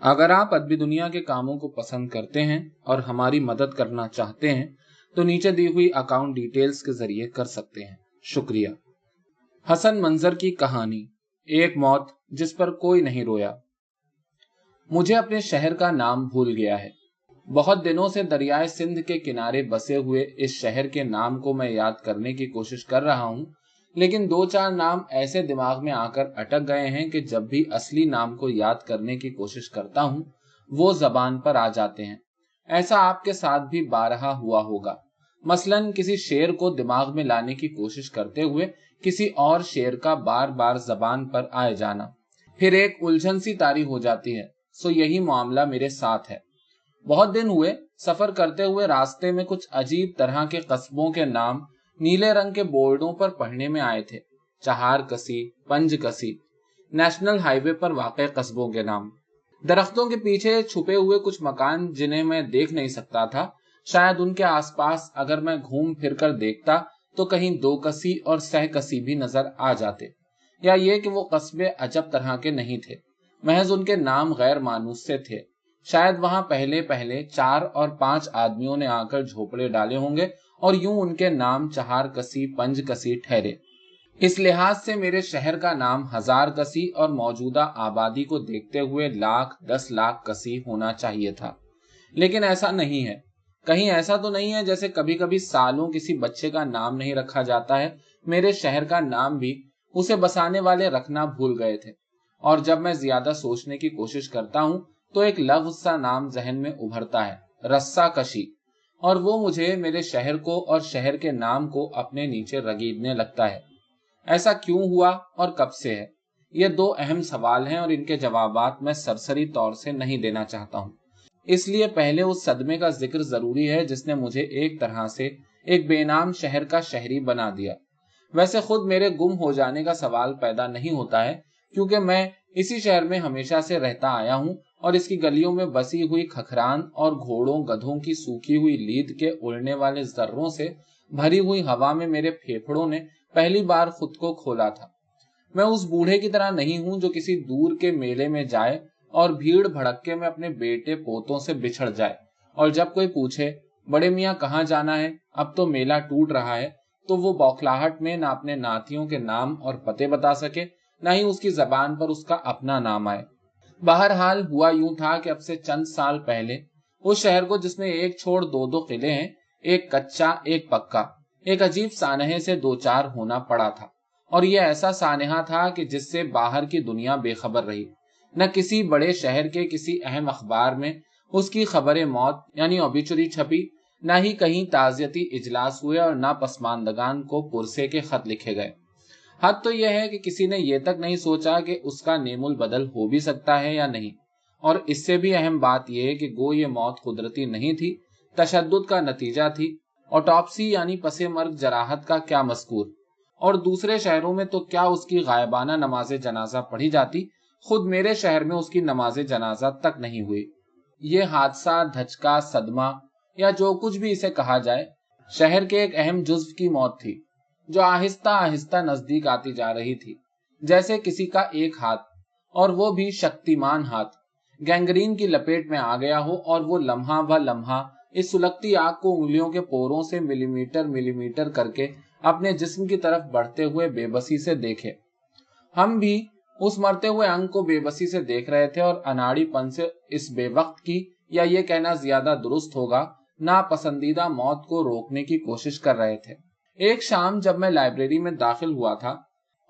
اگر آپ ادبی دنیا کے کاموں کو پسند کرتے ہیں اور ہماری مدد کرنا چاہتے ہیں تو نیچے دی ہوئی اکاؤنٹ ڈیٹیلز کے ذریعے کر سکتے ہیں۔ شکریہ۔ حسن منظر کی کہانی، ایک موت جس پر کوئی نہیں رویا۔ مجھے اپنے شہر کا نام بھول گیا ہے۔ بہت دنوں سے دریائے سندھ کے کنارے بسے ہوئے اس شہر کے نام کو میں یاد کرنے کی کوشش کر رہا ہوں، لیکن دو چار نام ایسے دماغ میں آ کر اٹک گئے ہیں کہ جب بھی اصلی نام کو یاد کرنے کی کوشش کرتا ہوں وہ زبان پر آ جاتے ہیں۔ ایسا آپ کے ساتھ بھی بارہا ہوا ہوگا۔ مثلاً کسی شعر کو دماغ میں لانے کی کوشش کرتے ہوئے کسی اور شعر کا بار بار زبان پر آئے جانا، پھر ایک الجھن سی طاری ہو جاتی ہے۔ سو یہی معاملہ میرے ساتھ ہے۔ بہت دن ہوئے سفر کرتے ہوئے راستے میں کچھ عجیب طرح کے قصبوں کے نام نیلے رنگ کے بورڈوں پر پڑھنے میں آئے تھے۔ چہار کسی، پنج کسی، نیشنل ہائی وے پر واقع قصبوں کے نام۔ درختوں کے پیچھے چھپے ہوئے کچھ مکان جنہیں میں دیکھ نہیں سکتا تھا، شاید ان کے آس پاس اگر میں گھوم پھر کر دیکھتا تو کہیں دو کسی اور سہ کسی بھی نظر آ جاتے، یا یہ کہ وہ قصبے عجب طرح کے نہیں تھے، محض ان کے نام غیر مانوس سے تھے۔ شاید وہاں پہلے 4 اور 5 آدمیوں نے آ کر جھوپڑے ڈالے ہوں گے اور یوں ان کے نام چہار کسی، پنج کسی ٹھہرے۔ اس لحاظ سے میرے شہر کا نام 1000 کسی اور موجودہ آبادی کو دیکھتے ہوئے 1,00,000 10 لاکھ کسی ہونا چاہیے تھا، لیکن ایسا نہیں ہے۔ کہیں ایسا تو نہیں ہے جیسے کبھی کبھی سالوں کسی بچے کا نام نہیں رکھا جاتا ہے۔ میرے شہر کا نام بھی اسے بسانے والے رکھنا بھول گئے تھے، اور جب میں زیادہ سوچنے کی کوشش کرتا ہوں تو ایک لفظ سا نام ذہن میں ابھرتا ہے، رسا کشی، اور وہ مجھے میرے شہر کو اور شہر کے نام کو اپنے نیچے رگیدنے لگتا ہے۔ ایسا کیوں ہوا اور کب سے ہے؟ یہ 2 اہم سوال ہیں اور ان کے جوابات میں سرسری طور سے نہیں دینا چاہتا ہوں، اس لیے پہلے اس صدمے کا ذکر ضروری ہے جس نے مجھے ایک طرح سے ایک بے نام شہر کا شہری بنا دیا۔ ویسے خود میرے گم ہو جانے کا سوال پیدا نہیں ہوتا ہے، کیونکہ میں اسی شہر میں ہمیشہ سے رہتا آیا ہوں اور اس کی گلیوں میں بسی ہوئی کھکھران اور گھوڑوں گدھوں کی سوکھی ہوئی لید کے اڑنے والے ذروں سے بھری ہوئی ہوا میں میرے پھیپھڑوں نے پہلی بار خود کو کھولا تھا۔ میں اس بوڑھے کی طرح نہیں ہوں جو کسی دور کے میلے میں جائے اور بھیڑ بھڑکے میں اپنے بیٹے پوتوں سے بچھڑ جائے، اور جب کوئی پوچھے بڑے میاں کہاں جانا ہے، اب تو میلہ ٹوٹ رہا ہے، تو وہ بوکھلاہٹ میں نہ اپنے ناتھیوں کے نام اور پتے بتا سکے، نہ ہی اس کی زبان پر اس کا اپنا نام آئے۔ بہرحال ہوا یوں تھا کہ اب سے چند سال پہلے اس شہر کو، جس میں ایک چھوڑ 2 قلعے ہیں، ایک کچا ایک پکا، ایک عجیب سانحے سے 2 ہونا پڑا تھا، اور یہ ایسا سانحہ تھا کہ جس سے باہر کی دنیا بے خبر رہی۔ نہ کسی بڑے شہر کے کسی اہم اخبار میں اس کی خبر موت یعنی اوبیچری چھپی، نہ ہی کہیں تعزیتی اجلاس ہوئے، اور نہ پسماندگان کو پرسے کے خط لکھے گئے۔ حد تو یہ ہے کہ کسی نے یہ تک نہیں سوچا کہ اس کا نیم البدل ہو بھی سکتا ہے یا نہیں، اور اس سے بھی اہم بات یہ کہ گو یہ موت قدرتی نہیں تھی، تشدد کا نتیجہ تھی۔ آٹوپسی یعنی پس مرگ جراحت کا کیا مذکور، اور دوسرے شہروں میں تو کیا اس کی غائبانہ نماز جنازہ پڑھی جاتی، خود میرے شہر میں اس کی نماز جنازہ تک نہیں ہوئی۔ یہ حادثہ، دھچکا، صدمہ یا جو کچھ بھی اسے کہا جائے، شہر کے ایک اہم جزو کی موت تھی، جو آہستہ آہستہ نزدیک آتی جا رہی تھی، جیسے کسی کا ایک ہاتھ، اور وہ بھی شکتیمان ہاتھ، گینگرین کی لپیٹ میں آ گیا ہو، اور وہ لمحہ ب لمحہ اس سلگتی آگ کو انگلیوں کے پوروں سے ملی میٹر کر کے اپنے جسم کی طرف بڑھتے ہوئے بے بسی سے دیکھے۔ ہم بھی اس مرتے ہوئے انگ کو بے بسی سے دیکھ رہے تھے، اور اناڑی پن سے اس بے وقت کی، یا یہ کہنا زیادہ درست ہوگا، ناپسندیدہ موت کو روکنے کی کوشش کر رہے تھے۔ ایک شام جب میں لائبریری میں داخل ہوا تھا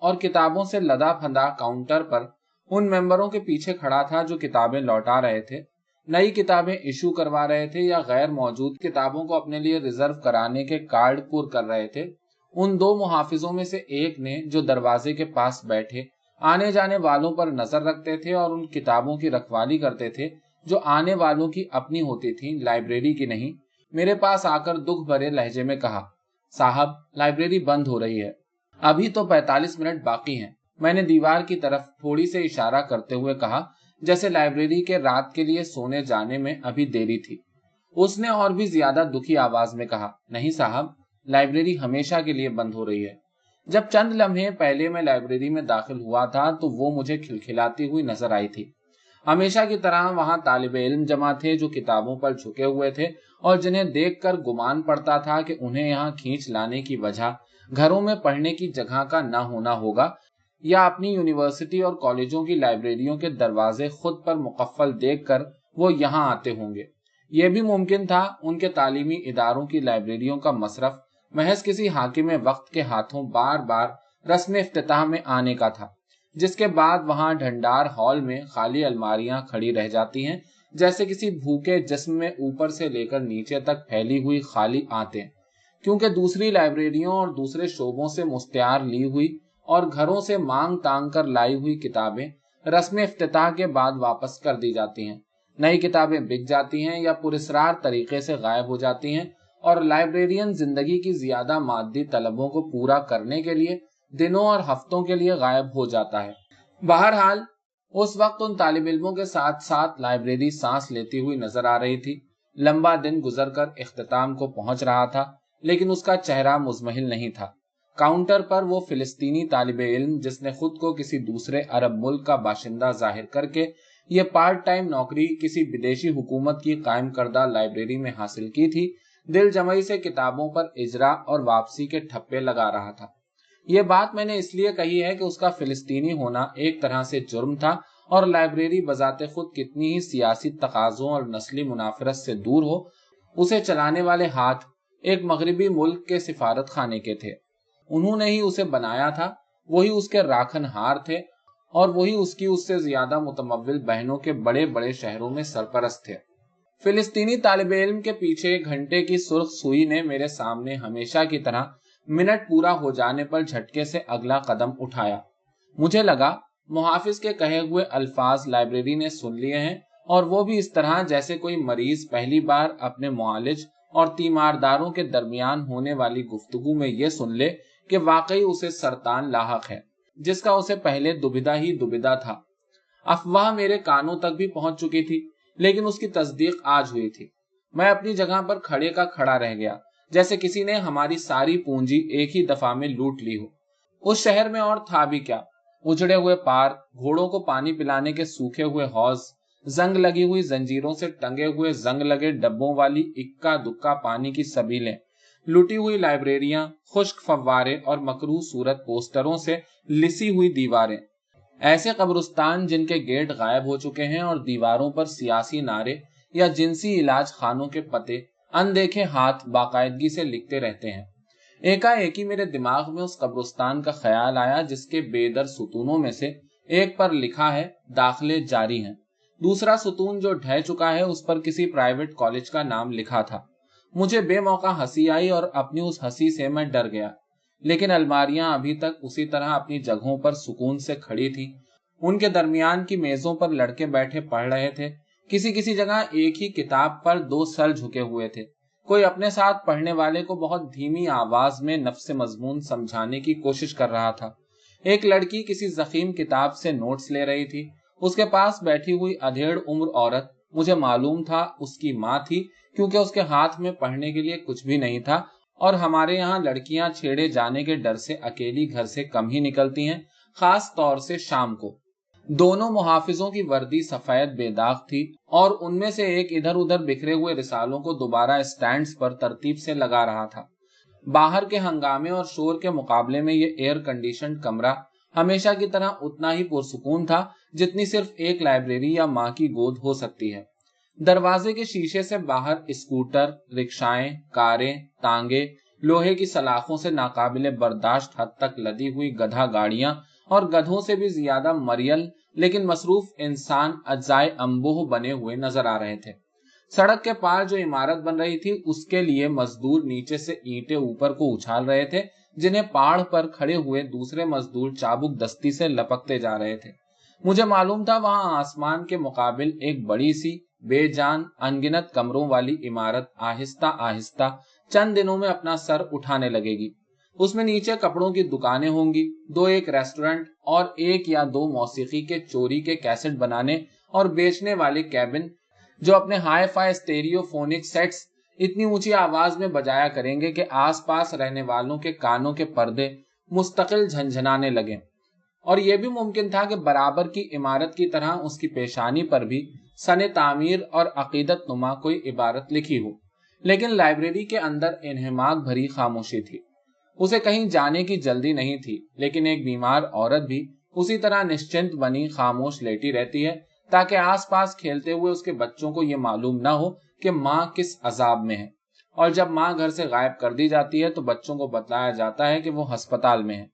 اور کتابوں سے لدا پھندا کاؤنٹر پر ان ممبروں کے پیچھے کھڑا تھا جو کتابیں لوٹا رہے تھے، نئی کتابیں ایشو کروا رہے تھے، یا غیر موجود کتابوں کو اپنے لیے ریزرو کرانے کے کارڈ پور کر رہے تھے، ان 2 محافظوں میں سے ایک نے، جو دروازے کے پاس بیٹھے آنے جانے والوں پر نظر رکھتے تھے اور ان کتابوں کی رکھوالی کرتے تھے جو آنے والوں کی اپنی ہوتی تھیں، لائبریری کی نہیں، میرے پاس آ کر دکھ بھرے لہجے میں کہا، صاحب لائبریری بند ہو رہی ہے، ابھی تو 45 منٹ باقی ہیں۔ میں نے دیوار کی طرف تھوڑی سے اشارہ کرتے ہوئے کہا، جیسے لائبریری کے رات کے لیے سونے جانے میں ابھی دیری تھی۔ اس نے اور بھی زیادہ دکھی آواز میں کہا، نہیں صاحب، لائبریری ہمیشہ کے لیے بند ہو رہی ہے۔ جب چند لمحے پہلے میں لائبریری میں داخل ہوا تھا تو وہ مجھے کھلکھلاتی ہوئی نظر آئی تھی۔ हमेशा की तरह वहां तालिब इल्म जमा थे जो किताबों पर झुके हुए थे और जिन्हें देखकर गुमान पड़ता था कि उन्हें यहाँ खींच लाने की वजह घरों में पढ़ने की जगह का न होना होगा या अपनी यूनिवर्सिटी और कॉलेजों की लाइब्रेरियों के दरवाजे खुद पर मुकफ्फल देखकर वो यहाँ आते होंगे। यह भी मुमकिन था उनके तालीमी इदारों की लाइब्रेरियों का मसरफ महज किसी हाकिम वक्त के हाथों बार बार रस्म इफ्तिताह में आने का था, जिसके बाद वहां ढंडार हॉल में खाली अलमारियां खड़ी रह जाती हैं, जैसे किसी भूखे जिस्म में ऊपर से लेकर नीचे तक फैली हुई खाली आंतें, क्योंकि दूसरी लाइब्रेरियों और दूसरे शोबों से मुख्तियार ली हुई और घरों से मांग तांग कर लाई हुई किताबें रस्म इफ्तिताह के बाद वापस कर दी जाती हैं। नई किताबें बिक जाती हैं या पुरस्रार तरीके से गायब हो जाती हैं और लाइब्रेरियन जिंदगी की ज्यादा मादी तलबों को पूरा करने के लिए दिनों और हफ्तों के लिए गायब हो जाता है। बहरहाल उस वक्त उन तालिब इल्मों के साथ साथ लाइब्रेरी सांस लेती हुई नजर आ रही थी। लंबा दिन गुजरकर इख्तिताम को पहुंच रहा था, लेकिन उसका चेहरा मुज़महिल नहीं था। काउंटर पर वो फिलिस्तीनी तालिब इल्म जिसने खुद को किसी दूसरे अरब मुल्क का बाशिंदा जाहिर करके ये पार्ट टाइम नौकरी किसी विदेशी हुकूमत की कायम करदा लाइब्रेरी में हासिल की थी, दिल जमई से किताबों पर इजरा और वापसी के ठप्पे लगा रहा था। ये बात मैंने इसलिए कही है कि उसका फिलिस्तीनी होना एक तरह से जुर्म था और लाइब्रेरी बजाते खुद कितनी ही सियासी तकाजों और नस्ली मुनाफरत से दूर हो, उसे चलाने वाले हाथ एक मगरबी मुल्क के सिफारत खाने के थे। उन्होंने ही उसे बनाया था, वही उसके राखनहार थे और वही उसकी उससे ज्यादा मुतमव्विल बहनों के बड़े बड़े शहरों में सरपरस्त थे। फिलिस्तीनी तालिब इल्म के पीछे घंटे की सुर्ख सुई ने मेरे सामने हमेशा की तरह मिनट पूरा हो जाने पर झटके से अगला कदम उठाया। मुझे लगा मुहाफिज के कहे हुए अल्फाज लाइब्रेरी ने सुन लिए हैं और वो भी इस तरह जैसे कोई मरीज पहली बार अपने मुआलिज और तीमारदारों के दरमियान होने वाली गुफ्तगू में ये सुन ले कि वाकई उसे सरतान लाहक है, जिसका उसे पहले दुविधा ही दुविधा था। अफवाह मेरे कानों तक भी पहुंच चुकी थी, लेकिन उसकी तस्दीक आज हुई थी। मैं अपनी जगह पर खड़े का खड़ा रह गया, जैसे किसी ने हमारी सारी पूंजी एक ही दफा में लूट ली हो। उस शहर में और था भी क्या, उजड़े हुए पार्क, घोड़ों को पानी पिलाने के सूखे हुए हौज, जंग लगी हुई जंजीरों से टंगे हुए जंग लगे डब्बों वाली इक्का दुक्का पानी की सबीलें, लुटी हुई लाइब्रेरियां, खुश्क फव्वारे और मकरूह सूरत पोस्टरों से लिसी हुई दीवारें, ऐसे कब्रिस्तान जिनके गेट गायब हो चुके हैं और दीवारों पर सियासी नारे या जिनसी इलाज खानों के पते अनदेखे हाथ बाकायदगी से लिखते रहते हैं। एकाएकी मेरे दिमाग में उस कब्रिस्तान का ख्याल आया जिसके बेदर सुतूनों में से एक पर लिखा है दाखिले जारी हैं, दूसरा सुतून जो ढह चुका है उस पर किसी प्राइवेट कॉलेज का नाम लिखा था। मुझे बेमौका हंसी आई और अपनी उस हंसी से मैं डर गया, लेकिन अलमारियां अभी तक उसी तरह अपनी जगहों पर सुकून से खड़ी थी। उनके दरमियान की मेजों पर लड़के बैठे पढ़ रहे थे। किसी किसी जगह एक ही किताब पर दो सर झुके हुए थे। कोई अपने साथ पढ़ने वाले को बहुत धीमी आवाज में नफ्स मजमून समझाने की कोशिश कर रहा था। एक लड़की किसी जखीम किताब से नोट्स ले रही थी। उसके पास बैठी हुई अधेड़ उम्र औरत, मुझे मालूम था उसकी माँ थी, क्योंकि उसके हाथ में पढ़ने के लिए कुछ भी नहीं था और हमारे यहाँ लड़कियां छेड़े जाने के डर से अकेली घर से कम ही निकलती हैं, खास तौर से शाम को। दोनों मुहाफिजों की वर्दी सफेद बेदाग थी और उनमें से एक इधर उधर बिखरे हुए रिसालों को दोबारा स्टैंड्स पर तरतीब से लगा रहा था। बाहर के हंगामे और शोर के मुकाबले में ये एयर कंडीशन कमरा हमेशा की तरह उतना ही पुरसुकून था जितनी सिर्फ एक लाइब्रेरी या माँ की गोद हो सकती है। दरवाजे के शीशे से बाहर स्कूटर, रिक्शाएं, कारें, तांगे, लोहे की सलाखों से नाकाबिले बर्दाश्त हद तक लदी हुई गधा गाड़ियां और गधों से भी ज्यादा मरियल लेकिन मसरूफ इंसान अज्जाए अंबोह बने हुए नजर आ रहे थे। सड़क के पार जो इमारत बन रही थी उसके लिए मजदूर नीचे से ईंटें ऊपर को उछाल रहे थे, जिन्हें पहाड़ पर खड़े हुए दूसरे मजदूर चाबुक दस्ती से लपकते जा रहे थे। मुझे मालूम था वहां आसमान के मुकाबिल एक बड़ी सी बेजान अनगिनत कमरों वाली इमारत आहिस्ता आहिस्ता चंद दिनों में अपना सर उठाने लगेगी। उसमें नीचे कपड़ों की दुकानें होंगी, दो एक रेस्टोरेंट और एक या दो मौसीकी के चोरी के कैसेट बनाने और बेचने वाले कैबिन, जो अपने हाई फाई स्टेरियोफोनिक सेट्स इतनी ऊंची आवाज में बजाया करेंगे कि आसपास रहने वालों के कानों के पर्दे मुस्तकिल झंझनाने लगे। اور یہ بھی ممکن تھا کہ برابر کی عمارت کی طرح اس کی پیشانی پر بھی سن تعمیر اور عقیدت نما کوئی عبارت لکھی ہو، لیکن لائبریری کے اندر انہماک بھری خاموشی تھی۔ اسے کہیں جانے کی جلدی نہیں تھی، لیکن ایک بیمار عورت بھی اسی طرح نشچنت بنی خاموش لیٹی رہتی ہے تاکہ آس پاس کھیلتے ہوئے اس کے بچوں کو یہ معلوم نہ ہو کہ ماں کس عذاب میں ہے، اور جب ماں گھر سے غائب کر دی جاتی ہے تو بچوں کو بتلایا جاتا ہے کہ وہ ہسپتال میں ہے۔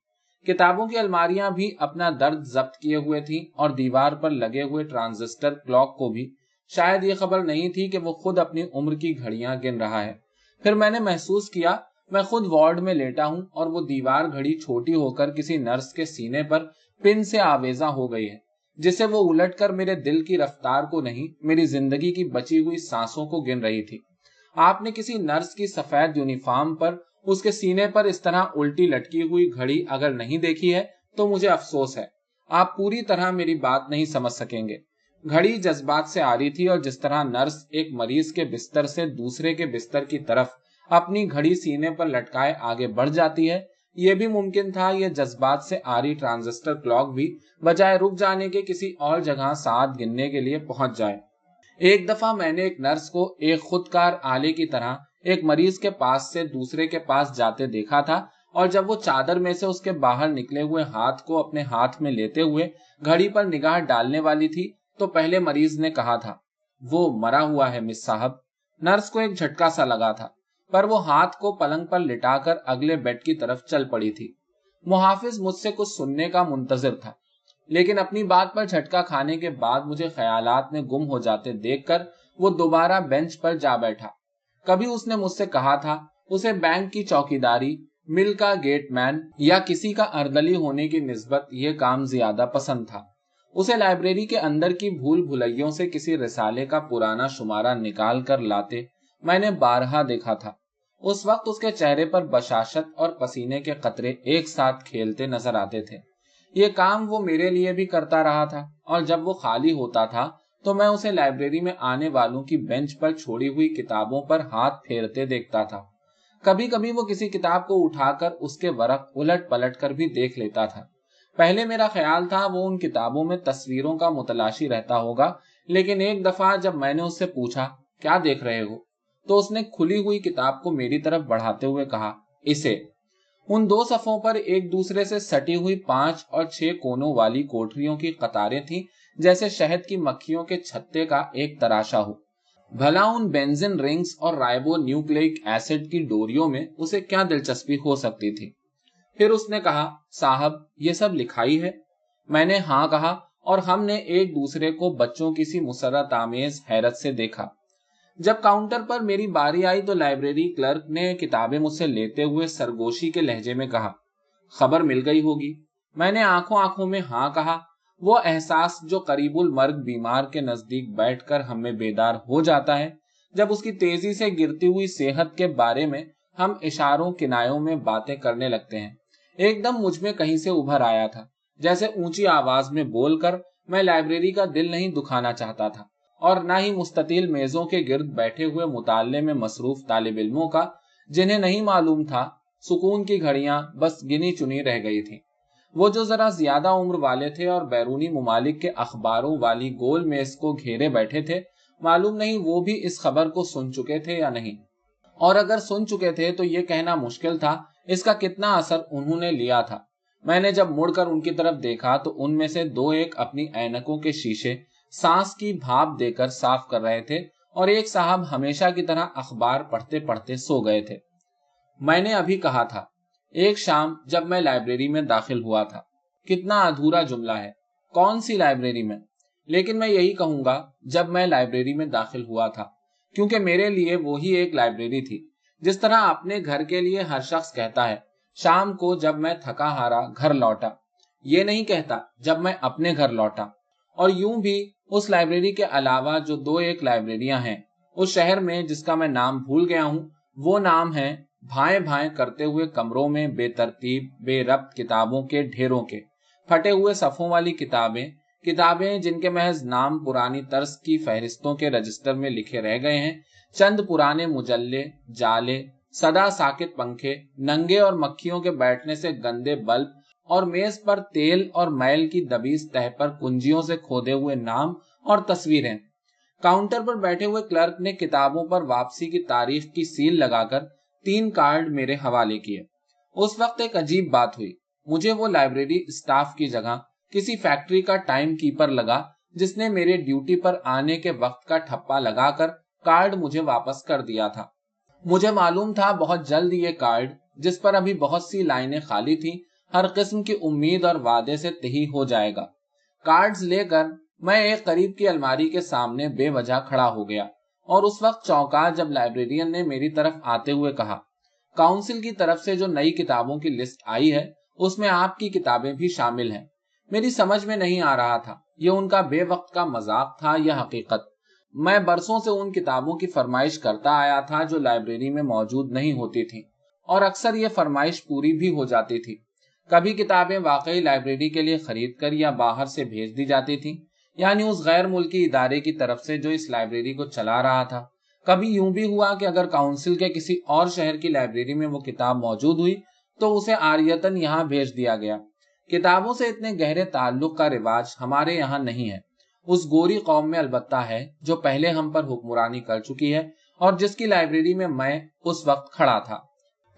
کتابوں کی الماریاں بھی اپنا درد ضبط کیے ہوئے تھیں، اور دیوار پر لگے ہوئے ٹرانزسٹر کلاک کو بھی شاید یہ خبر نہیں تھی کہ وہ خود اپنی عمر کی گھڑیاں گن رہا ہے۔ پھر میں نے محسوس کیا میں خود وارڈ میں لیٹا ہوں، اور وہ دیوار گھڑی چھوٹی ہو کر کسی نرس کے سینے پر پن سے آویزاں ہو گئی ہے، جسے وہ الٹ کر میرے دل کی رفتار کو نہیں، میری زندگی کی بچی ہوئی سانسوں کو گن رہی تھی۔ آپ نے کسی نرس کی سفید یونیفارم پر اس کے سینے پر اس طرح الٹی لٹکی ہوئی گھڑی اگر نہیں دیکھی ہے تو مجھے افسوس ہے، آپ پوری طرح میری بات نہیں سمجھ سکیں گے۔ گھڑی جذبات سے آ رہی تھی، اور جس طرح نرس ایک مریض کے بستر سے دوسرے کے بستر کی طرف اپنی گھڑی سینے پر لٹکائے آگے بڑھ جاتی ہے، یہ بھی ممکن تھا یہ جذبات سے آ رہی ٹرانزسٹر کلاک بھی بجائے رک جانے کے کسی اور جگہ ساعت گننے کے لیے پہنچ جائے۔ ایک دفعہ میں نے ایک نرس کو ایک خودکار آلے کی طرح ایک مریض کے پاس سے دوسرے کے پاس جاتے دیکھا تھا، اور جب وہ چادر میں سے اس کے باہر نکلے ہوئے ہاتھ کو اپنے ہاتھ میں لیتے ہوئے گھڑی پر نگاہ ڈالنے والی تھی تو پہلے مریض نے کہا تھا، وہ مرا ہوا ہے مس صاحب۔ نرس کو ایک جھٹکا سا لگا تھا، پر وہ ہاتھ کو پلنگ پر لٹا کر اگلے بیڈ کی طرف چل پڑی تھی۔ محافظ مجھ سے کچھ سننے کا منتظر تھا، لیکن اپنی بات پر جھٹکا کھانے کے بعد مجھے خیالات میں گم ہو جاتے دیکھ کر وہ دوبارہ بینچ پر جا بیٹھا۔ کبھی اس نے مجھ سے کہا تھا اسے بینک کی چوکیداری، مل کا گیٹ مین یا کسی کا اردلی ہونے کی نسبت یہ کام زیادہ پسند تھا۔ اسے لائبریری کے اندر کی بھول بھلائیوں سے کسی رسالے کا پرانا شمارہ نکال کر لاتے میں نے بارہا دیکھا تھا۔ اس وقت اس کے چہرے پر بشاشت اور پسینے کے قطرے ایک ساتھ کھیلتے نظر آتے تھے۔ یہ کام وہ میرے لیے بھی کرتا رہا تھا، اور جب وہ خالی ہوتا تھا تو میں اسے لائبریری میں آنے والوں کی بینچ پر چھوڑی ہوئی کتابوں پر ہاتھ پھیرتے دیکھتا تھا۔ کبھی کبھی وہ کسی کتاب کو اٹھا کر اس کے ورق الٹ پلٹ کر بھی دیکھ لیتا تھا۔ پہلے میرا خیال تھا وہ ان کتابوں میں تصویروں کا متلاشی رہتا ہوگا، لیکن ایک دفعہ جب میں نے اس سے پوچھا کیا دیکھ رہے ہو تو اس نے کھلی ہوئی کتاب کو میری طرف بڑھاتے ہوئے کہا، اسے۔ ان دو صفوں پر ایک دوسرے سے سٹی ہوئی 5 اور 6 کونوں والی کوٹریوں کی قطاریں تھیں، جیسے شہد کی مکھیوں کے چھتے کا ایک تراشا ہو۔ بھلا ان بینزن رنگز اور رائبو نیوکلیک ایسڈ کی ڈوریوں میں اسے کیا دلچسپی ہو سکتی تھی؟ پھر اس نے کہا، صاحب یہ سب لکھائی ہے؟ میں نے ہاں کہا، اور ہم نے ایک دوسرے کو بچوں کی سی مسرت آمیز حیرت سے دیکھا۔ جب کاؤنٹر پر میری باری آئی تو لائبریری کلرک نے کتابیں مجھ سے لیتے ہوئے سرگوشی کے لہجے میں کہا، خبر مل گئی ہوگی؟ میں نے آنکھوں میں ہاں کہا۔ وہ احساس جو قریب المرگ بیمار کے نزدیک بیٹھ کر ہمیں بیدار ہو جاتا ہے جب اس کی تیزی سے گرتی ہوئی صحت کے بارے میں ہم اشاروں کنایوں میں باتیں کرنے لگتے ہیں، ایک دم مجھ میں کہیں سے ابھر آیا تھا، جیسے اونچی آواز میں بول کر میں لائبریری کا دل نہیں دکھانا چاہتا تھا، اور نہ ہی مستطیل میزوں کے گرد بیٹھے ہوئے مطالعے میں مصروف طالب علموں کا، جنہیں نہیں معلوم تھا سکون کی گھڑیاں بس گنی چنی رہ گئی تھیں۔ وہ جو ذرا زیادہ عمر والے تھے اور بیرونی ممالک کے اخباروں والی گول میز کو گھیرے بیٹھے تھے، معلوم نہیں وہ بھی اس خبر کو سن چکے تھے یا نہیں، اور اگر سن چکے تھے تو یہ کہنا مشکل تھا اس کا کتنا اثر انہوں نے لیا تھا۔ میں نے جب مڑ کر ان کی طرف دیکھا تو ان میں سے 2 ایک اپنی اینکوں کے شیشے سانس کی بھاپ دے کر صاف کر رہے تھے، اور ایک صاحب ہمیشہ کی طرح اخبار پڑھتے پڑھتے سو گئے تھے۔ میں نے ابھی کہا تھا، ایک شام جب میں لائبریری میں داخل ہوا تھا۔ کتنا ادھورا جملہ ہے، کون سی لائبریری میں؟ لیکن میں یہی کہوں گا جب میں لائبریری میں داخل ہوا تھا، کیونکہ میرے لیے وہی ایک لائبریری تھی، جس طرح اپنے گھر کے لیے ہر شخص کہتا ہے شام کو جب میں تھکا ہارا گھر لوٹا، یہ نہیں کہتا جب میں اپنے گھر لوٹا۔ اور یوں بھی اس لائبریری کے علاوہ جو 2 ایک لائبریریاں ہیں اس شہر میں جس کا میں نام بھول گیا ہوں، وہ نام ہیں بھائیں بھائیں کرتے ہوئے کمروں میں بے ترتیب بے ربط کتابوں کے ڈھیروں کے، پھٹے ہوئے صفوں والی کتابیں جن کے محض نام پرانی طرز کی فہرستوں کے رجسٹر میں لکھے رہ گئے ہیں، چند پرانے مجلے، جالے، سدا ساکت پنکھے، ننگے اور مکھیوں کے بیٹھنے سے گندے بلب और मेज पर तेल और मैल की दबीज तह पर कुंजियों से खोदे हुए नाम और तस्वीरें। काउंटर पर बैठे हुए क्लर्क ने किताबों पर वापसी की तारीख की सील लगाकर 3 कार्ड मेरे हवाले किए। उस वक्त एक अजीब बात हुई। मुझे वो लाइब्रेरी स्टाफ की जगह किसी फैक्ट्री का टाइम कीपर लगा, जिसने मेरे ड्यूटी पर आने के वक्त का ठप्पा लगाकर कार्ड मुझे वापस कर दिया था। मुझे मालूम था बहुत जल्द ये कार्ड, जिस पर अभी बहुत सी लाइनें खाली थी, हर किस्म की उम्मीद और वादे से तही हो जाएगा। कार्ड्स लेकर मैं एक करीब की अलमारी के सामने बेवजह खड़ा हो गया और उस वक्त चौंका जब लाइब्रेरियन ने मेरी तरफ आते हुए कहा, काउंसिल की तरफ से जो नई किताबों की लिस्ट आई है उसमें आपकी किताबें भी शामिल हैं। मेरी समझ में नहीं आ रहा था ये उनका बेवक्त का मजाक था या हकीकत। मैं बरसों से उन किताबों की फरमाइश करता आया था जो लाइब्रेरी में मौजूद नहीं होती थी, और अक्सर ये फरमाइश पूरी भी हो जाती थी। कभी किताबें वाकई लाइब्रेरी के लिए खरीद कर या बाहर से भेज दी जाती थी, यानी उस गैर मुल्की इदारे की तरफ से जो इस लाइब्रेरी को चला रहा था। कभी यूं भी हुआ कि अगर काउंसिल के किसी और शहर की लाइब्रेरी में वो किताब मौजूद हुई तो उसे आरियतन यहाँ भेज दिया गया। किताबों से इतने गहरे ताल्लुक का रिवाज हमारे यहाँ नहीं है। उस गोरी कौम में अलबत्ता है जो पहले हम पर हुक्मरानी कर चुकी है और जिसकी लाइब्रेरी में मैं उस वक्त खड़ा था।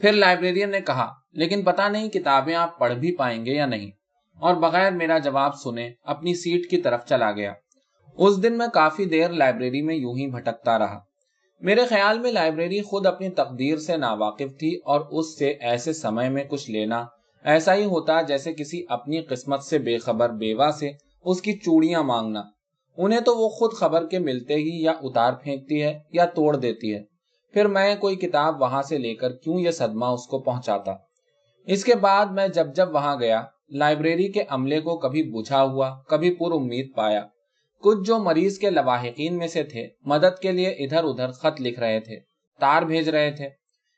फिर लाइब्रेरियन ने कहा, लेकिन पता नहीं किताबें आप पढ़ भी पाएंगे या नहीं, और बगैर मेरा जवाब सुने अपनी सीट की तरफ चला गया। उस दिन मैं काफी देर लाइब्रेरी में यूं ही भटकता रहा। मेरे ख्याल में लाइब्रेरी खुद अपनी तकदीर से नावाकिफ थी और उससे ऐसे समय में कुछ लेना ऐसा ही होता जैसे किसी अपनी किस्मत से बेखबर बेवा से उसकी चूड़ियां मांगना। उन्हें तो वो खुद खबर के मिलते ही या उतार फेंकती है या तोड़ देती है, फिर मैं कोई किताब वहां से लेकर क्यों ये सदमा उसको पहुंचाता। इसके बाद मैं जब जब वहां गया, लाइब्रेरी के अमले को कभी बुझा हुआ कभी पुरुम्मीद पाया। कुछ जो मरीज के लवाहिकीन में से थे मदद के लिए इधर उधर खत लिख रहे थे, तार भेज रहे थे।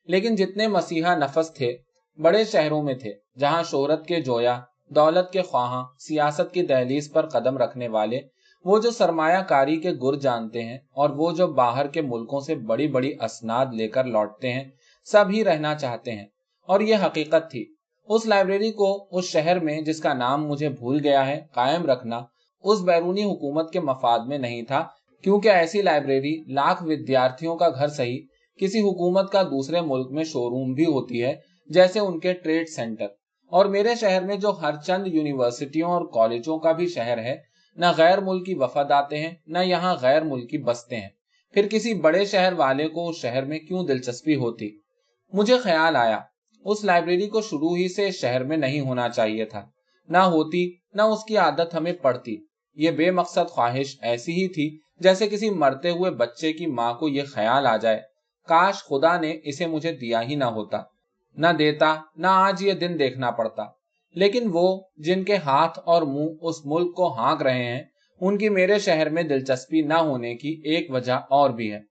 लेकिन जितने मसीहा नफस थे बड़े शहरों में थे, जहां शोहरत के जोया, दौलत के ख्वाहां, सियासत की दहलीज पर कदम रखने वाले, वो जो सरमायाकारी के गुर जानते हैं और वो जो बाहर के मुल्कों से बड़ी बड़ी असनाद लेकर लौटते हैं, सब ही रहना चाहते हैं। और ये हकीकत थी। उस लाइब्रेरी को उस शहर में, जिसका नाम मुझे भूल गया है, कायम रखना उस बैरूनी हुकूमत के मफाद में नहीं था, क्योंकि ऐसी लाइब्रेरी लाख विद्यार्थियों का घर सही किसी हुकूमत का दूसरे मुल्क में शोरूम भी होती है, जैसे उनके ट्रेड सेंटर। और मेरे शहर में जो हर चंद यूनिवर्सिटियों और कॉलेजों का भी शहर है, न गैर मुल्की वफद आते हैं न यहाँ गैर मुल्की बसते हैं। फिर किसी बड़े शहर वाले को उस शहर में क्यों दिलचस्पी होती। मुझे ख्याल आया उस लाइब्रेरी को शुरू ही से शहर में नहीं होना चाहिए था। ना होती न उसकी आदत हमें पड़ती। ये बेमकसद ख्वाहिश ऐसी ही थी जैसे किसी मरते हुए बच्चे की माँ को यह ख्याल आ जाए, काश खुदा ने इसे मुझे दिया ही ना होता, न देता, न आज ये दिन देखना पड़ता। लेकिन वो जिनके हाथ और मुंह उस मुल्क को हाँक रहे हैं, उनकी मेरे शहर में दिलचस्पी न होने की एक वजह और भी है।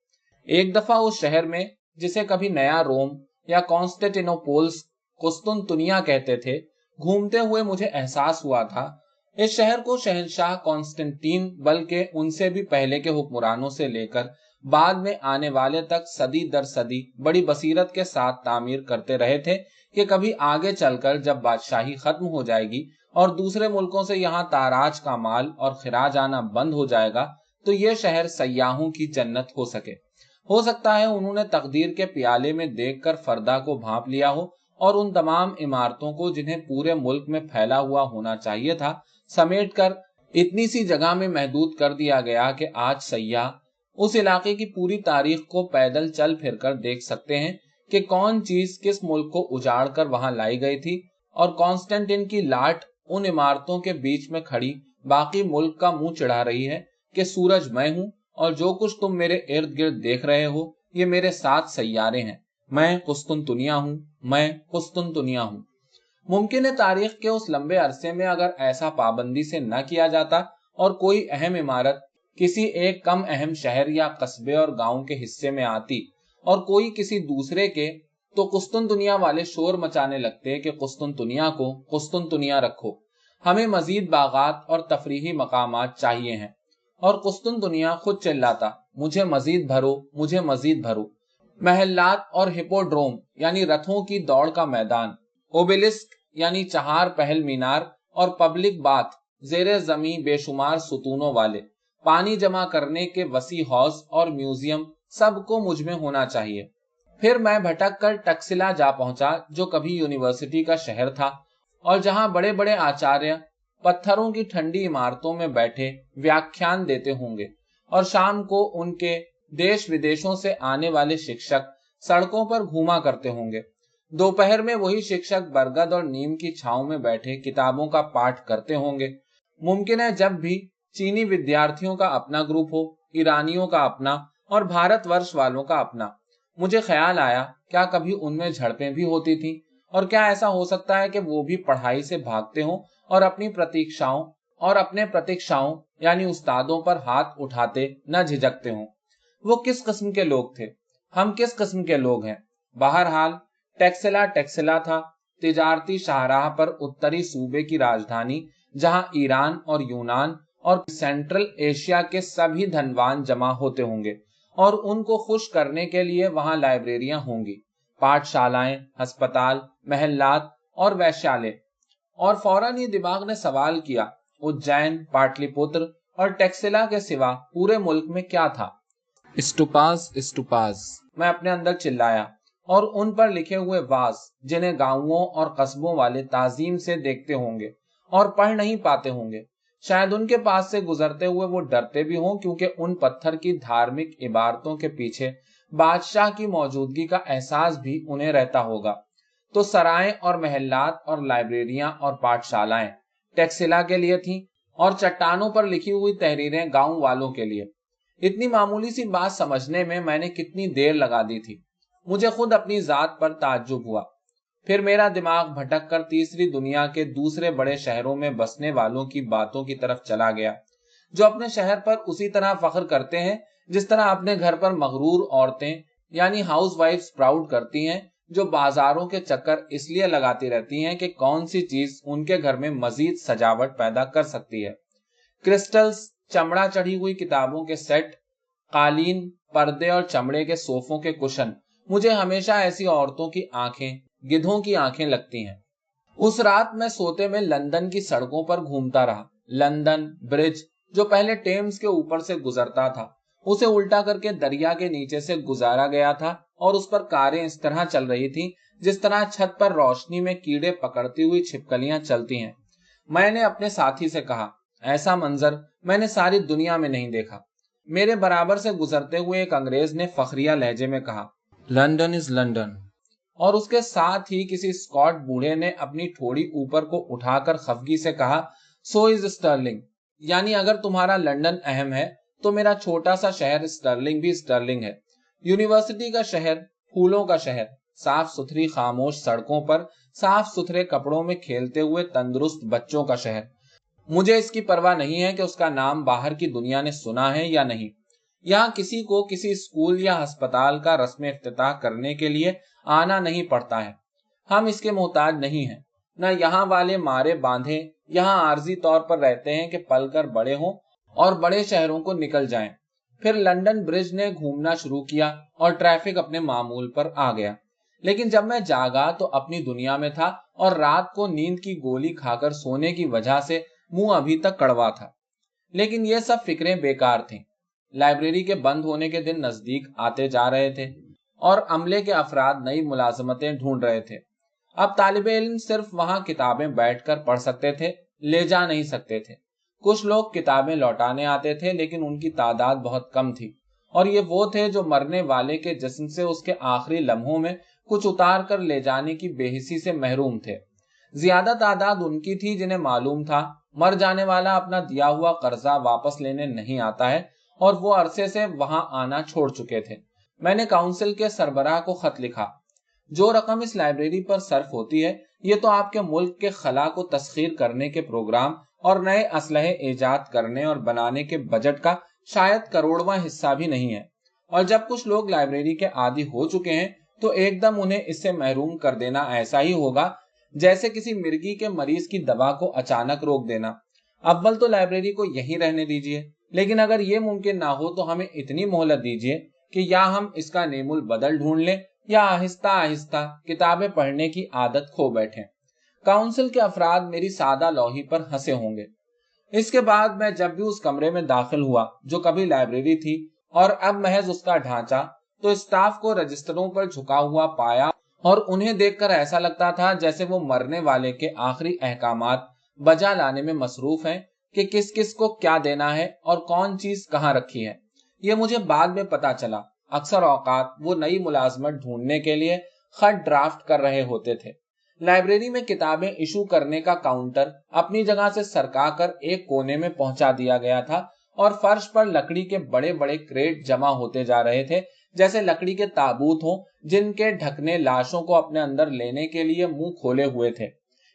एक दफा उस शहर में, जिसे कभी नया रोम या कॉन्स्टेंटिनोपोल्स कुस्तुनतुनिया कहते थे, घूमते हुए मुझे एहसास हुआ था इस शहर को शहंशाह कॉन्स्टेंटीन, बल्कि उनसे भी पहले के हुक्मरानों से लेकर बाद में आने वाले तक सदी दर सदी बड़ी बसीरत के साथ तामीर करते रहे थे कि कभी आगे चलकर जब बादशाही खत्म हो जाएगी और दूसरे मुल्कों से यहाँ ताराज का माल और खिराज आना बंद हो जाएगा तो ये शहर सयाहों की जन्नत हो सके। हो सकता है उन्होंने तकदीर के प्याले में देखकर फरदा को भांप लिया हो और उन तमाम इमारतों को, जिन्हें पूरे मुल्क में फैला हुआ होना चाहिए था, समेट कर इतनी सी जगह में महदूद कर दिया गया कि आज सयाह उस इलाके की पूरी तारीख को पैदल चल फिर कर देख सकते हैं कि कौन चीज किस मुल्क को उजाड़ कर वहां लाई गई थी, और कॉन्स्टेंटिन की लाट उन इमारतों के बीच में खड़ी बाकी मुल्क का मुंह चिढ़ा रही है कि सूरज मैं हूं और जो कुछ तुम मेरे इर्द गिर्द देख रहे हो ये मेरे 7 सैयारे हैं। मैं कुस्तुनतुनिया हूं, मैं कुस्तुनतुनिया हूं। मुमकिन है तारीख के उस लंबे अरसे में अगर ऐसा पाबंदी से न किया जाता और कोई अहम इमारत किसी एक कम अहम शहर या कस्बे और गांव के हिस्से में आती और कोई किसी दूसरे के, तो कुस्तुनतुनिया वाले शोर मचाने लगते कि कुस्तुनतुनिया को कुस्तुनतुनिया रखो, हमें मजीद बागात और तफरीही मकामात चाहिए हैं। और कुस्तुनतुनिया खुद चिल्लाता, मुझे मजीद भरो, मुझे मजीद भरो। महल्लात और हिपोड्रोम यानी रथों की दौड़ का मैदान, ओबेलिस्क यानी 4 पहल मीनार और पब्लिक बाथ जेरे जमीन बेशुमार सुतूनों वाले, पानी जमा करने के वसी हौज और म्यूजियम सबको मुझ में होना चाहिए। फिर मैं भटक कर टक्सिला जा पहुंचा, जो कभी यूनिवर्सिटी का शहर था और जहां बड़े बड़े आचार्य पत्थरों की ठंडी इमारतों में बैठे व्याख्यान देते होंगे और शाम को उनके देश विदेशों से आने वाले शिक्षक सड़कों पर घूमा करते होंगे। दोपहर में वही शिक्षक बरगद और नीम की छांव में बैठे किताबों का पाठ करते होंगे। मुमकिन है जब भी चीनी विद्यार्थियों का अपना ग्रुप हो, ईरानियों का अपना और भारतवर्ष वालों का अपना। मुझे ख्याल आया, क्या कभी उनमें झड़पें भी होती थीं? और क्या ऐसा हो सकता है कि वो भी पढ़ाई से भागते हों और अपने प्रतीक्षाओं यानी उस्तादों पर हाथ उठाते न झिझकते हों? वो किस किस्म के लोग थे? हम किस किस्म के लोग हैं? बहरहाल टक्सिला था, तिजारती शाहराह पर उत्तरी सूबे की राजधानी, जहां ईरान और यूनान और सेंट्रल एशिया के सभी धनवान जमा होते होंगे और उनको खुश करने के लिए वहां लाइब्रेरियां होंगी, पाठशालाएं, अस्पताल, महल्लात और वैश्यालय। और फौरन ये दिमाग ने सवाल किया, उज्जैन, पाटलिपुत्र और टक्सिला के सिवा पूरे मुल्क में क्या था? स्टुपाज, मैं अपने अंदर चिल्लाया, और उन पर लिखे हुए वाज, जिन्हें गांवों और कस्बों वाले ताजीम से देखते होंगे और पढ़ नहीं पाते होंगे। शायद उनके पास से गुजरते हुए वो डरते भी हों, क्योंकि उन पत्थर की धार्मिक इबारतों के पीछे बादशाह की मौजूदगी का एहसास भी उन्हें रहता होगा। तो सराय और महल्लात और लाइब्रेरियां और पाठशालाएं टक्सिला के लिए थीं और चट्टानों पर लिखी हुई तहरीरें गांव वालों के लिए। इतनी मामूली सी बात समझने में मैंने कितनी देर लगा दी थी। मुझे खुद अपनी जात पर ताज्जुब हुआ। फिर मेरा दिमाग भटक कर तीसरी दुनिया के दूसरे बड़े शहरों में बसने वालों की बातों की तरफ चला गया, जो अपने शहर पर उसी तरह फख्र करते हैं जिस तरह अपने घर पर मगरूर औरतें यानी हाउसवाइफ्स प्राउड करती हैं, जो बाजारों के चक्कर इसलिए लगाती रहती हैं कि कौन सी चीज उनके घर में मजीद सजावट पैदा कर सकती है। क्रिस्टल्स, चमड़ा चढ़ी हुई किताबों के सेट, कालीन, पर्दे और चमड़े के सोफों के कुशन मुझे हमेशा ऐसी औरतों की आंखें, गिद्धों की आंखें लगती हैं। उस रात मैं सोते में लंदन की सड़कों पर घूमता रहा। लंदन ब्रिज, जो पहले टेम्स के ऊपर से गुजरता था, उसे उल्टा करके दरिया के नीचे से गुजारा गया था और उस पर कारें इस तरह चल रही थी जिस तरह छत पर रोशनी में कीड़े पकड़ती हुई छिपकलियां चलती हैं। मैंने अपने साथी से कहा, ऐसा मंजर मैंने सारी दुनिया में नहीं देखा। मेरे बराबर से गुजरते हुए एक अंग्रेज ने फखरिया लहजे में कहा, लंदन इज लंदन। और उसके साथ ही किसी स्कॉट बूढ़े ने अपनी ठोड़ी ऊपर को उठाकर खफगी से कहा, सो इज स्टर्लिंग, यानी अगर तुम्हारा लंदन अहम है तो मेरा छोटा सा शहर स्टर्लिंग भी स्टर्लिंग है। यूनिवर्सिटी का शहर, फूलों का शहर, साफ सुथरी खामोश सड़कों पर साफ सुथरे कपड़ों में खेलते हुए तंदुरुस्त बच्चों का शहर। मुझे इसकी परवाह नहीं है कि उसका नाम बाहर की दुनिया ने सुना है या नहीं। यहाँ किसी को किसी स्कूल या अस्पताल का रस्म इफ्तिताह करने के लिए आना नहीं पड़ता है। हम इसके मोहताज नहीं हैं। न यहाँ वाले मारे बांधे यहाँ आर्जी तौर पर रहते हैं कि पलकर बड़े हों और बड़े शहरों को निकल जाएं। फिर लंदन ब्रिज ने घूमना शुरू किया और ट्रैफिक अपने मामूल पर आ गया। लेकिन जब मैं जागा तो अपनी दुनिया में था और रात को नींद की गोली खाकर सोने की वजह से मुंह अभी तक कड़वा था। लेकिन ये सब फिक्रें बेकार थीं। लाइब्रेरी के बंद होने के दिन नजदीक आते जा रहे थे और अमले के अफराद नई मुलाजमतें ढूंढ रहे थे। अब तालिबे इल्म सिर्फ वहां किताबें बैठकर पढ़ सकते थे, ले जा नहीं सकते थे। कुछ लोग किताबें लौटाने आते थे, लेकिन उनकी तादाद बहुत कम थी और ये वो थे जो मरने वाले के जिस्म से उसके आखिरी लम्हों में कुछ उतार कर ले जाने की बेहिसी से महरूम थे। ज्यादा तादाद उनकी थी जिन्हें मालूम था मर जाने वाला अपना दिया हुआ कर्जा वापस लेने नहीं आता है और वो अरसे से वहां आना छोड़ चुके थे। मैंने काउंसिल के सरबराह को खत लिखा, जो रकम इस लाइब्रेरी पर सर्फ होती है ये तो आपके मुल्क के खला को तस्खीर करने के प्रोग्राम और नए असलहे ईजाद करने और बनाने के बजट का शायद करोड़वां हिस्सा भी नहीं है। और जब कुछ लोग लाइब्रेरी के आदी हो चुके हैं तो एकदम उन्हें इससे महरूम कर देना ऐसा ही होगा जैसे किसी मिर्गी के मरीज की दवा को अचानक रोक देना। अव्वल तो लाइब्रेरी को यहीं रहने दीजिए, लेकिन अगर ये मुमकिन ना हो तो हमें इतनी मोहलत दीजिए कि या हम इसका नेमुल बदल ढूंढ लें या आहिस्ता आहिस्ता किताबें पढ़ने की आदत खो बैठें। काउंसिल के अफराद मेरी सादा लौही पर हंसे होंगे। इसके बाद मैं जब भी उस कमरे में दाखिल हुआ जो कभी लाइब्रेरी थी और अब महज उसका ढांचा, तो स्टाफ को रजिस्टरों पर झुका हुआ पाया और उन्हें देखकर ऐसा लगता था जैसे वो मरने वाले के आखिरी अहकामात बजा लाने में मसरूफ हैं कि किस किस को क्या देना है और कौन चीज कहाँ रखी है। ये मुझे बाद में पता चला। अक्सर औकात वो नई मुलाजमत ढूंढने के लिए खत ड्राफ्ट कर रहे होते थे। लाइब्रेरी में किताबें इशू करने का काउंटर अपनी जगह से सरका कर एक कोने में पहुंचा दिया गया था और फर्श पर लकड़ी के बड़े बड़े क्रेट जमा होते जा रहे थे, जैसे लकड़ी के ताबूत हों जिनके ढकने लाशों को अपने अंदर लेने के लिए मुंह खोले हुए थे।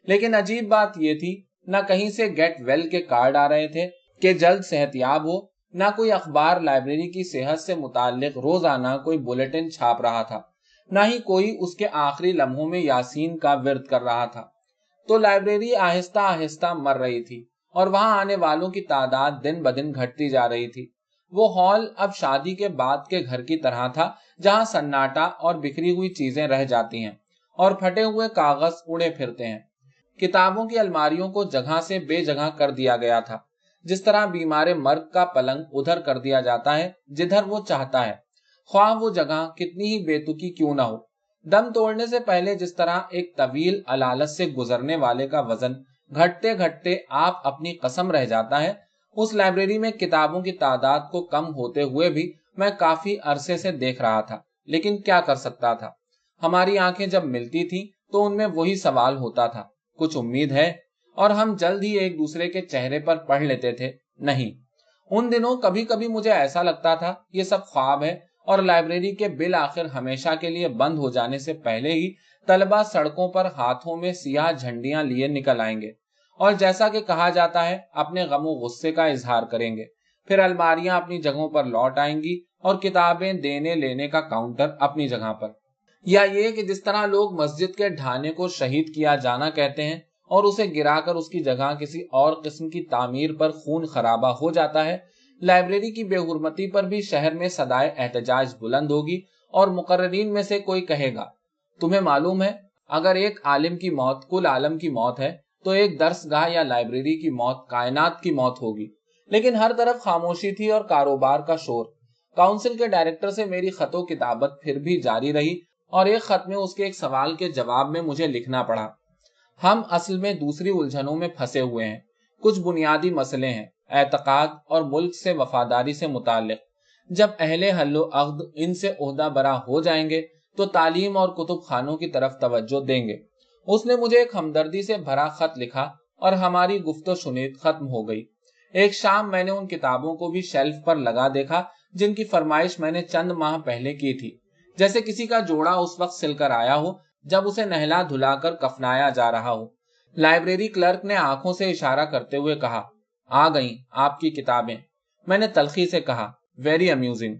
लेकिन अजीब बात यह थी, न कहीं से गेट वेल के कार्ड आ रहे थे कि जल्द सेहतयाब हो, न कोई अखबार लाइब्रेरी की सेहत से मुताल्लिक रोजाना कोई बुलेटिन छाप रहा था, न ही कोई उसके आखिरी लम्हों में यासीन का विर्द कर रहा था। तो लाइब्रेरी आहिस्ता आहिस्ता मर रही थी और वहां आने वालों की तादाद दिन ब दिन घटती जा रही थी। वो हॉल अब शादी के बाद के घर की तरह था, जहां सन्नाटा और बिखरी हुई चीजें रह जाती हैं और फटे हुए कागज उड़े फिरते हैं। किताबों की अलमारियों को जगह से बेजगह कर दिया गया था, जिस तरह बीमारे मर्द का पलंग उधर कर दिया जाता है जिधर वो चाहता है, ख्वाह वो जगह कितनी ही बेतुकी क्यों ना हो। दम तोड़ने से पहले जिस तरह एक तवील अलालत से गुजरने वाले का वजन घटते घटते आप अपनी कसम रह जाता है, उस लाइब्रेरी में किताबों की तादाद को कम होते हुए भी मैं काफी अरसे से देख रहा था। लेकिन क्या कर सकता था। हमारी आंखें जब मिलती थी तो उनमें वही सवाल होता था, कुछ उम्मीद है, और हम जल्द ही एक दूसरे के चेहरे पर पढ़ लेते थे, नहीं। उन दिनों कभी कभी मुझे ऐसा लगता था ये सब ख्वाब है और लाइब्रेरी के बिल आखिर हमेशा के लिए बंद हो जाने से पहले ही तलबा सड़कों पर हाथों में सियाह झंडियां लिए निकल आएंगे और जैसा कि कहा जाता है अपने गमो गुस्से का इजहार करेंगे। फिर अलमारियां अपनी जगहों पर लौट आएंगी और किताबें देने लेने का काउंटर अपनी जगह पर। या ये कि जिस तरह लोग मस्जिद के ढाने को शहीद किया जाना कहते हैं और उसे गिराकर उसकी जगह किसी और किस्म की तामीर पर खून खराबा हो जाता है, लाइब्रेरी की बेहुरमती पर भी शहर में सदाए एहतजाज बुलंद होगी और मुकर्ररीन में से कोई कहेगा, तुम्हें मालूम है अगर एक आलिम की मौत कुल आलम की मौत है तो एक दर्सगाह या लाइब्रेरी की मौत कायनात की मौत होगी। लेकिन हर तरफ खामोशी थी और कारोबार का शोर। काउंसिल के डायरेक्टर से मेरी खतो किताबत फिर भी जारी रही और एक खत में उसके एक सवाल के जवाब में मुझे लिखना पड़ा, हम असल में दूसरी उलझनों में फंसे हुए हैं। कुछ बुनियादी मसले हैं, एतकाद और मुल्क से वफादारी से मुताल्लिक। जब अहले हल्लो अक्द इनसे ओहदा बरा हो जाएंगे तो तालीम और कुतुब खानों की तरफ तवज्जो देंगे। उसने मुझे एक हमदर्दी से भरा खत लिखा और हमारी गुफ्तो शुनीद खत्म हो गई। एक शाम मैंने उन किताबों को भी शेल्फ पर लगा देखा जिनकी फरमाइश मैंने चंद माह पहले की थी, जैसे किसी का जोड़ा उस वक्त सिलकर आया हो जब उसे नहला धुलाकर कफनाया जा रहा हो। लाइब्रेरी क्लर्क ने आंखों से इशारा करते हुए कहा, आ गईं आपकी किताबें। मैंने तल्खी से कहा, वेरी अम्यूजिंग,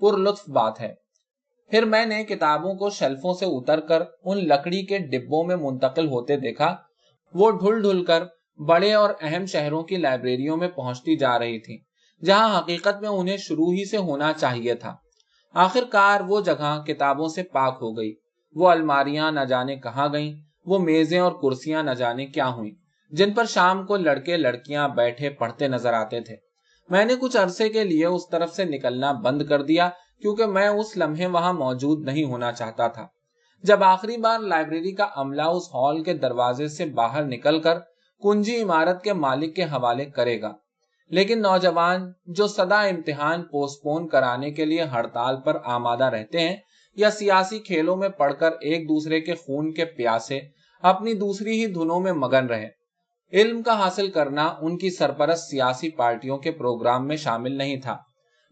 पुरलुत्फ बात है। फिर मैंने किताबों को शेल्फों से उतरकर उन लकड़ी के डिब्बों में मुंतकिल होते देखा। वो ढुल ढुल कर बड़े और अहम शहरों की लाइब्रेरियों में पहुंचती जा रही थी, जहां हकीकत में उन्हें शुरू ही से होना चाहिए था। आखिरकार वो जगह किताबों से पाक हो गई। वो अलमारियां न जाने कहाँ गईं, वो मेजें और कुर्सियां न जाने क्या हुई, जिन पर शाम को लड़के लड़कियां बैठे पढ़ते नजर आते थे। मैंने कुछ अरसे के लिए उस तरफ से निकलना बंद कर दिया क्योंकि मैं उस लम्हे वहां मौजूद नहीं होना चाहता था। जब आखिरी बार लाइब्रेरी का अमला उस हॉल के दरवाजे से बाहर निकलकर कुंजी इमारत के मालिक के हवाले करेगा। लेकिन नौजवान जो सदा इम्तिहान पोस्टपोन कराने के लिए हड़ताल पर आमादा रहते हैं या सियासी खेलों में पड़कर एक दूसरे के खून के प्यासे अपनी दूसरी ही धुनों में मगन रहे, इल्म का हासिल करना उनकी सरपरस्त सियासी पार्टियों के प्रोग्राम में शामिल नहीं था।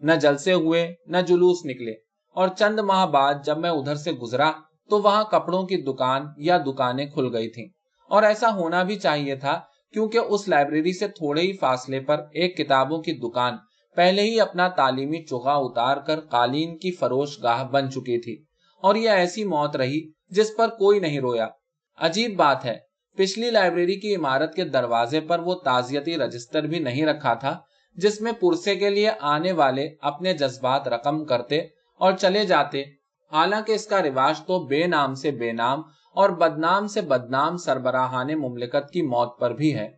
न जलसे हुए न जुलूस निकले, और चंद माह बाद जब मैं उधर से गुजरा तो वहां कपड़ों की दुकान या दुकानें खुल गई थीं। और ऐसा होना भी चाहिए था क्योंकि उस लाइब्रेरी से थोड़े ही फासले पर एक किताबों की दुकान पहले ही अपना तालीमी चुगा उतार कर कालीन की फरोश गाह बन चुकी थी, और यह ऐसी मौत रही जिस पर कोई नहीं रोया। अजीब बात है, पिछली लाइब्रेरी की इमारत के दरवाजे पर वो ताजियती रजिस्टर भी नहीं रखा था जिसमें पुरसे के लिए आने वाले अपने जज्बात रकम करते और चले जाते। हालांकि इसका रिवाज तो बेनाम से बेनाम اور بدنام سے بدنام سربراہان مملکت کی موت پر بھی ہے۔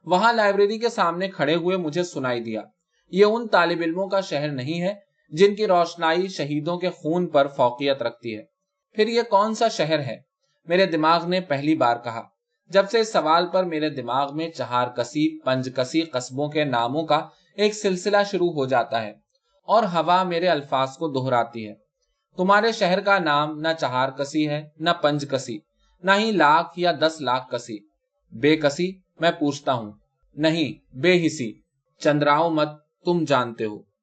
وہاں لائبریری کے سامنے کھڑے ہوئے مجھے سنائی دیا، یہ ان طالب علموں کا شہر نہیں ہے جن کی روشنائی شہیدوں کے خون پر فوقیت رکھتی ہے۔ پھر یہ کون سا شہر ہے؟ میرے دماغ نے پہلی بار کہا۔ جب سے اس سوال پر میرے دماغ میں چہارکسی پنجکسی قصبوں کے ناموں کا ایک سلسلہ شروع ہو جاتا ہے اور ہوا میرے الفاظ کو دہراتی ہے۔ تمہارے شہر کا نام نہ چہارکسی ہے، نہ پنجکسی، نہ ہی لاکھ یا 10 لاکھ کسی۔ بے کسی؟ میں پوچھتا ہوں۔ نہیں، بے حسی۔ چندراؤ مت، تم جانتے ہو۔